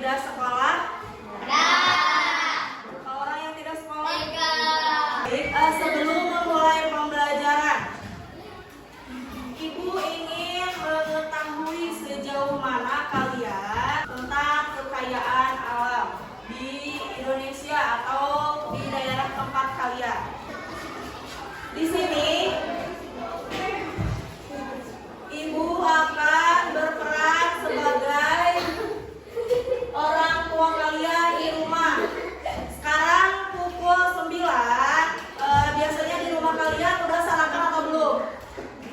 tidak sekolah? Enggak. Kalau orang yang tidak sekolah? Enggak. Baik, sebelum memulai pembelajaran, Ibu ingin mengetahui sejauh mana kalian tentang kekayaan alam di Indonesia atau di daerah tempat kalian. Di sini Ibu akan berperan sebagai orang tua kalian di rumah. Sekarang pukul 9, biasanya di rumah kalian udah sarapan atau belum?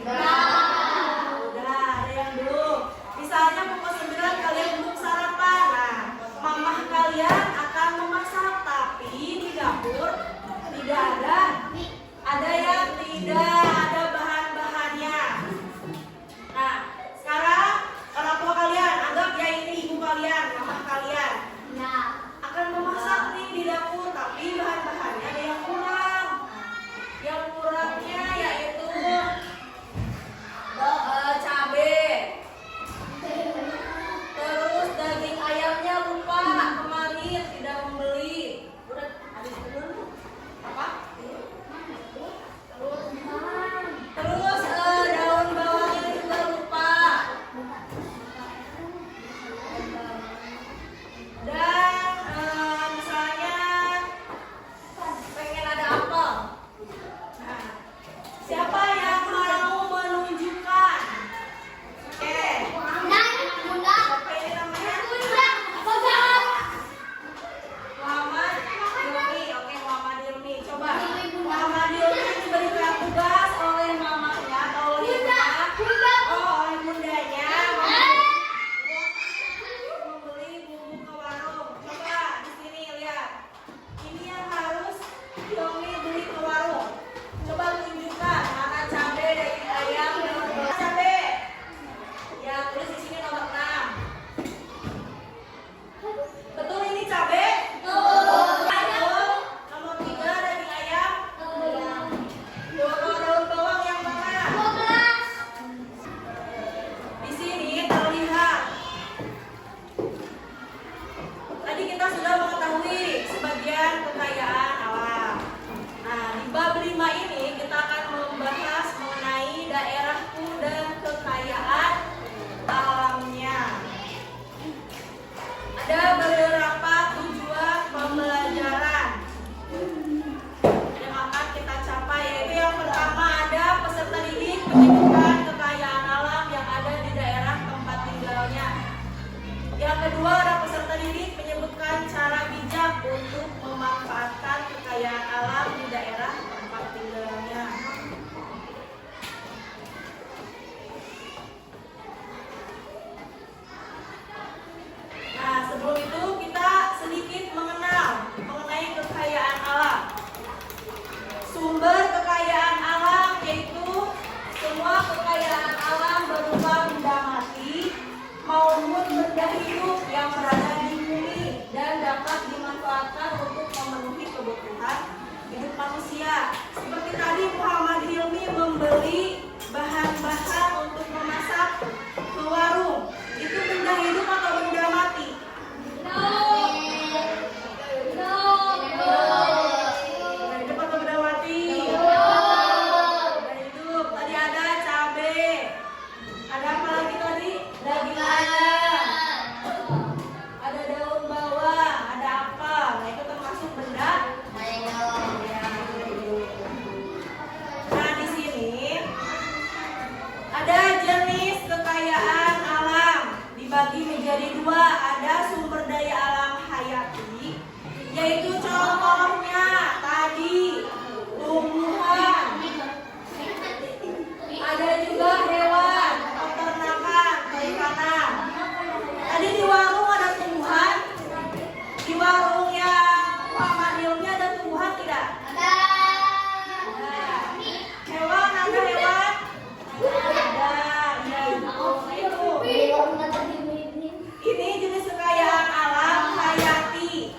Udah, ada yang belum. Misalnya pukul 9 kalian belum sarapan. Nah, mamah kalian akan memasak, tapi di dapur tidak ada yang tidak ada bahan-bahannya. Nah, sekarang orang tua kalian, anggap ya ini ibu kalian, mamah kalian akan memasak nih di dapur, tapi bahan-bahannya ada yang kurang. Yang kurangnya yaitu cabai. Terus daging ayamnya lupa, kemarin tidak membeli. Udah habis dulu. Apa? Terus daun bawangnya juga lupa. Dan misalnya pengen ada apel. Nah, siapa yang mau menunjukkan? Oke. Siapa ini namanya? Muhammad Hilmi. Oke, Muhammad Hilmi. Coba. Muhammad Hilmi diberikan tugas oleh mamanya atau oleh bundanya. Oleh bundanya. Membeli bumbu ke warung. Coba di sini lihat. Ini yang harus Hilmi beli ke warung. Coba tunjukkan mana cabai, daging ayam, daun bawang. Cabai. Ya, tulis di sini nomor 6. Betul ini cabai? Betul. Nomor 3 daging ayam. Daun bawang yang mana? Di sini terlihat. Tadi kita sudah mengetahui sebagian kekayaan alam. Nah, di bab 5 ini kita akan membahas mengenai daerahku dan kekayaan alamnya. Ada beberapa tujuan pembelajaran yang akan kita capai, yaitu yang pertama ada peserta didik menyebutkan kekayaan alam yang ada di daerah tempat tinggalnya. Yang kedua ada peserta didik menyebutkan cara bijak untuk memanfaatkan kekayaan alam di daerah tempat tinggalnya. Nah, sebelum itu kita sedikit mengenai kekayaan alam. Sumber kekayaan alam yaitu semua kekayaan alam berupa benda mati maupun benda hidup yang berada di bumi dan dapat dimanfaatkan untuk memenuhi kebutuhan hidup manusia. Seperti tadi Muhammad Hilmi membeli bahan-bahan untuk memasak ke warung. Itu benda hidup atau benda mati? Benda hidup atau benda mati? Benda hidup. Tadi ada cabai. Ada apa lagi tadi? Daging ayam. Ada daun bawang. Ada apa? Nah, itu termasuk benda hidup. Nah, di sini ada jenis kekayaan alam dibagi menjadi 2. Ada sumber daya alam hayati, yaitu contohnya tadi tumbuhan. Ada juga hewan, peternakan, perikanan. Tadi di warung ada tumbuhan. Di warung yang Muhammad Hilmi ada tumbuhan tidak? Ada. Hewan ada hewan? Ada. Ya, itu. Ini jenis kekayaan alam hayati.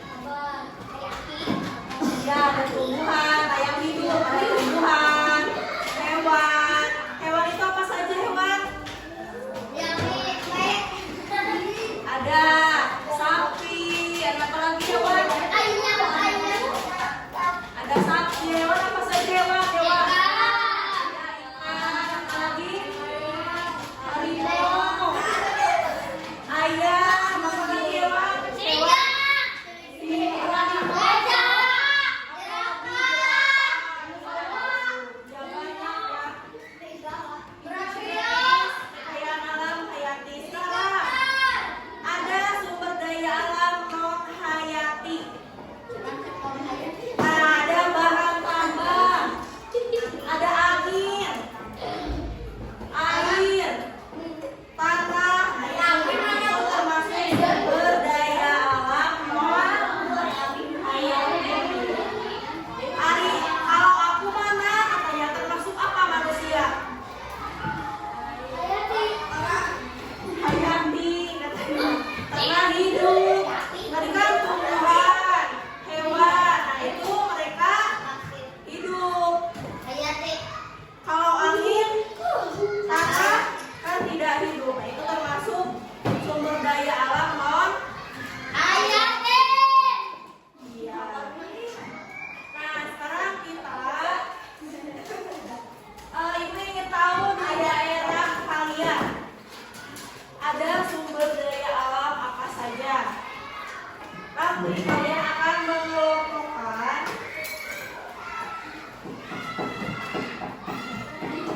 Kalian akan mengelompokkan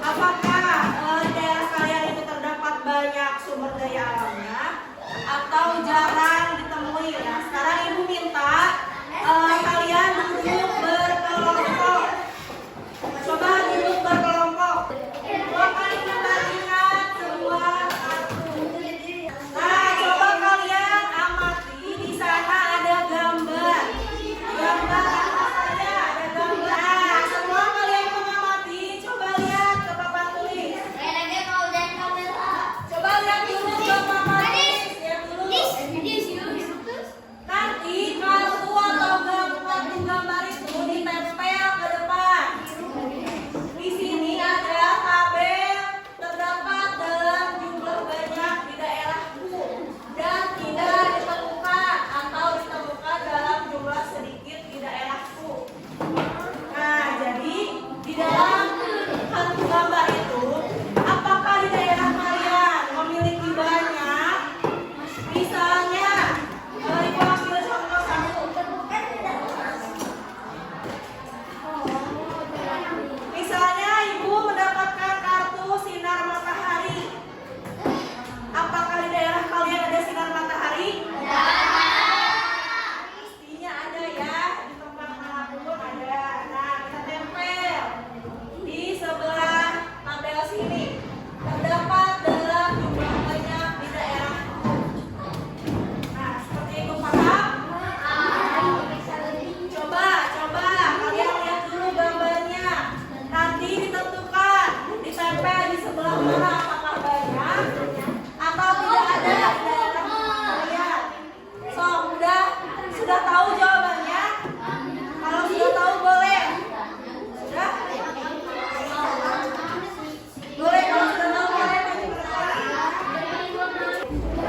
apakah di daerah kalian itu terdapat banyak sumber daya alamnya atau jarang ditemui. Nah, sekarang ibu minta kalian duduk berkelompok. Coba duduk berkelompok. Dua kali kita ingat semua satu. Nah, coba kalian amati di sana ada gambar. Gambar apa saja? Ada gambar. Nah, semua kalian mengamati. Coba lihat ke papan tulis. Coba lihat dulu ke papan tulis. Lihat dulu. Nanti kartu atau gambar itu ditempel ke depan. Di sini ada tabel terdapat dalam jumlah banyak di daerahku dan tidak ditemukan atau ditemukan dalam jumlah sedikit di daerahku. Nah, jadi di dalam kartu gambar itu, apakah di daerah kalian memiliki banyak? Misalnya, ibu ambil contoh satu. Misalnya ibu mendapatkan kartu sinar matahari. Apakah di daerah kalian ada sinar matahari? Pastinya ada ya, di tempat manapun ada. Nah, kita tempel di sebelah tabel sini. Terdapat dalam jumlah banyak di daerahku. Nah, seperti itu paham? Coba kalian lihat dulu gambarnya. Nanti ditentukan, ditempel di sebelah mana apakah banyak atau tidak ada di daerah kalian. So, sudah tahu jawabannya? Kalau sudah tahu boleh. Sudah? Boleh, kalau sudah tahu boleh.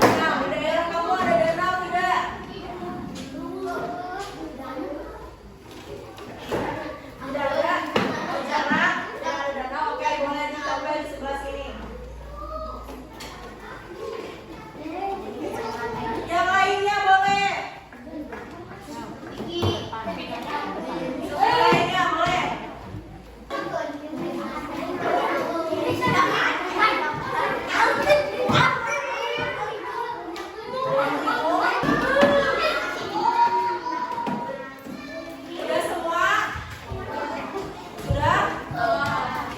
Nah, di daerah kamu ada danau tidak? Tidak ada? Oh, jarang? Tidak ada danau? Oke, boleh ditempel di sebelah sini. Yang lainnya boleh? Yang lainnya boleh? Sudah semua? Sudah?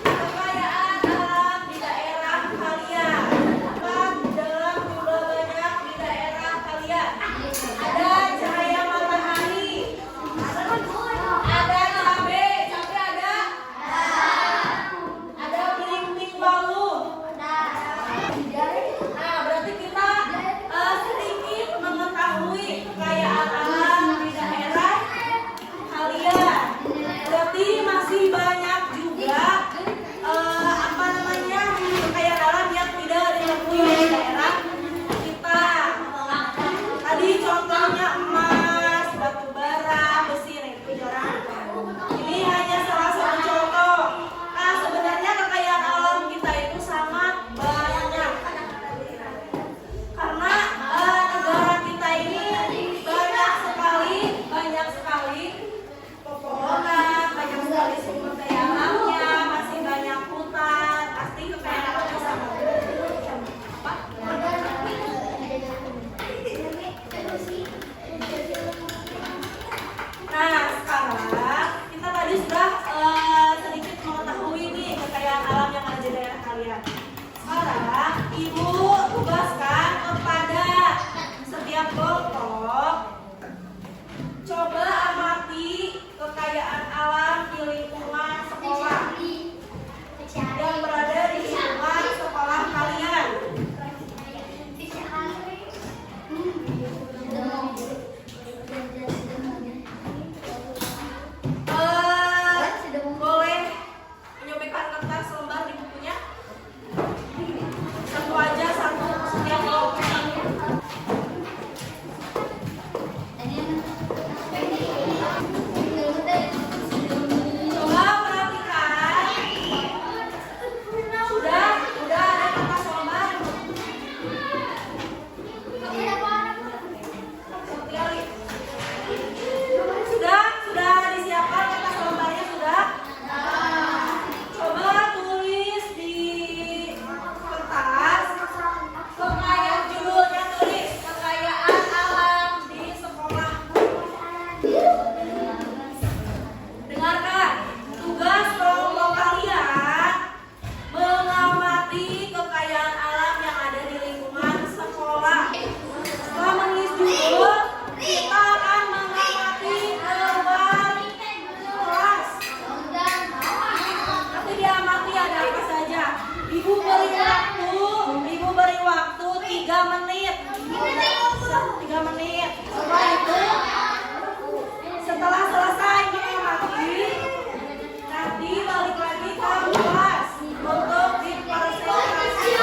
Kekayaan alam di daerah kalian. Dapat dalam jumlah banyak di daerah kalian. Ada cahaya matahari. Ada cabai ada. Ada beling-beling balung. Nah, berarti kita sedikit mengetahui kekayaan alam di daerah kalian. Berarti masih banyak juga kekayaan alam yang tidak ditemui di daerah kita. Tadi contohnya emas, batu bara, besi, nah itu jarang. Ini hanya salah satu contoh. Nah, sebenarnya kekayaan alam kita itu sangat banyak. Karena negara kita ini banyak sekali pepohonan, banyak sekali sumber daya alamnya, masih banyak hutan, pasti kekayaan alamnya sangat Nah, sekarang kita tadi sudah sedikit mengetahui nih kekayaan alam yang ada di daerah kalian. Sekarang ibu tugaskan kepada setiap kelompok, coba amati kekayaan alam di lingkungan sekolah yang berada di lingkungan sekolah kalian. Boleh menyobekkan kertas lembar di bukunya? Satu aja, satu setiap kelompok. 3 menit. Setelah itu, setelah selesai mengamati, nanti balik lagi ke kelas untuk dipresentasi.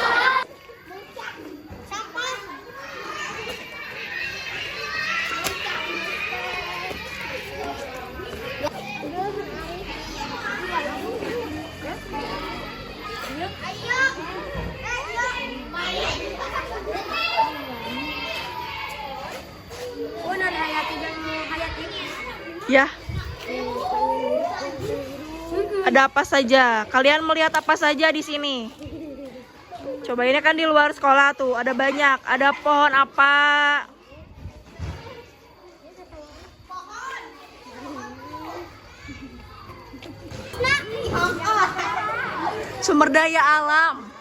Ya. Ada apa saja? Kalian melihat apa saja di sini? Coba ini kan di luar sekolah tuh, ada banyak. Ada pohon apa? Sumber daya alam.